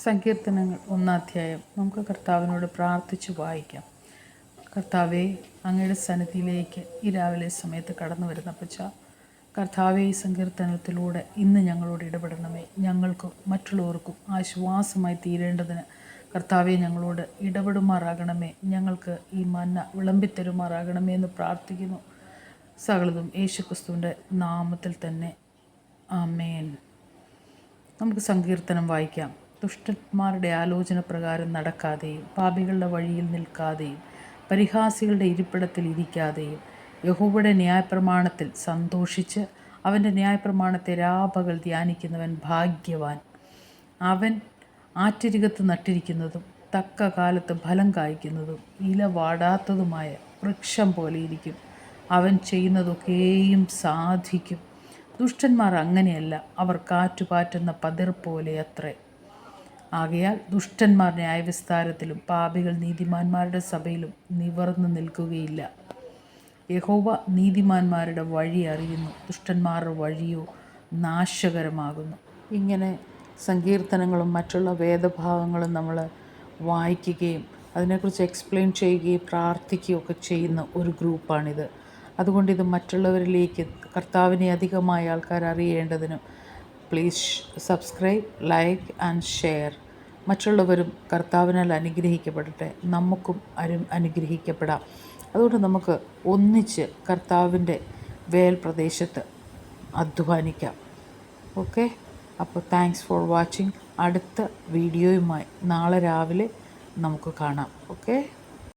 സങ്കീർത്തനങ്ങൾ 1-ാം നമുക്ക് കർത്താവിനോട് പ്രാർത്ഥിച്ചു വായിക്കാം. കർത്താവെ, അങ്ങയുടെ സന്നിധിയിലേക്ക് ഈ രാവിലെ സമയത്ത് കടന്നു വരുന്ന പച്ച കർത്താവെ, ഈ സങ്കീർത്തനത്തിലൂടെ ഇന്ന് ഞങ്ങളോട് ഇടപെടണമേ. ഞങ്ങൾക്കും മറ്റുള്ളവർക്കും ആശ്വാസമായി തീരേണ്ടതിന് കർത്താവെ ഞങ്ങളോട് ഇടപെടുമാറാകണമേ. ഞങ്ങൾക്ക് ഈ മന്ന വിളമ്പിത്തരുമാറാകണമേ എന്ന് പ്രാർത്ഥിക്കുന്നു. സകലതും യേശുക്രിസ്തുവിൻ്റെ നാമത്തിൽ തന്നെ, ആമേൻ. നമുക്ക് സങ്കീർത്തനം വായിക്കാം. ദുഷ്ടന്മാരുടെ ആലോചന പ്രകാരം നടക്കാതെയും പാപികളുടെ വഴിയിൽ നിൽക്കാതെയും പരിഹാസികളുടെ ഇരിപ്പിടത്തിൽ ഇരിക്കാതെയും യഹോവയുടെ ന്യായപ്രമാണത്തിൽ സന്തോഷിച്ച് അവൻ്റെ ന്യായപ്രമാണത്തെ രാപകൽ ധ്യാനിക്കുന്നവൻ ഭാഗ്യവാൻ. അവൻ ആറ്റരികത്ത് നട്ടിരിക്കുന്നതും തക്ക കാലത്ത് ഫലം കായ്ക്കുന്നതും ഇല വാടാത്തതുമായ വൃക്ഷം പോലെ ഇരിക്കും. അവൻ ചെയ്യുന്നതൊക്കെയും സാധിക്കും. ദുഷ്ടന്മാർ അങ്ങനെയല്ല, അവർ കാറ്റുപാറ്റുന്ന പതിർ പോലെ അത്രേ. ആകയാൽ ദുഷ്ടന്മാർ ന്യായവിസ്താരത്തിലും പാപികൾ നീതിമാന്മാരുടെ സഭയിലും നിവർന്നു നിൽക്കുകയില്ല. യഹോവ നീതിമാന്മാരുടെ വഴി അറിയുന്നു, ദുഷ്ടന്മാരുടെ വഴിയോ നാശകരമാകുന്നു. ഇങ്ങനെ സങ്കീർത്തനങ്ങളും മറ്റുള്ള വേദഭാഗങ്ങളും നമ്മൾ വായിക്കുകയും അതിനെക്കുറിച്ച് എക്സ്പ്ലെയിൻ ചെയ്യുകയും പ്രാർത്ഥിക്കുകയും ഒക്കെ ചെയ്യുന്ന ഒരു ഗ്രൂപ്പാണിത്. അതുകൊണ്ട് ഇത് മറ്റുള്ളവരിലേക്ക് കർത്താവിനെ അധികമായ ആൾക്കാർ അറിയേണ്ടതിനും please subscribe, like and share. മറ്റുള്ളവരും കർത്താവിനാൽ അനുഗ്രഹിക്കപ്പെടട്ടെ, നമുക്കും അനുഗ്രഹിക്കപ്പെടാം. അതുകൊണ്ട് നമുക്ക് ഒന്നിച്ച് കർത്താവിൻ്റെ വേൽ പ്രദേശത്ത് അധ്വാനിക്കാം. ഓക്കെ, അപ്പോൾ താങ്ക്സ് ഫോർ വാച്ചിങ്. അടുത്ത വീഡിയോയുമായി നാളെ രാവിലെ നമുക്ക് കാണാം. ഓക്കെ.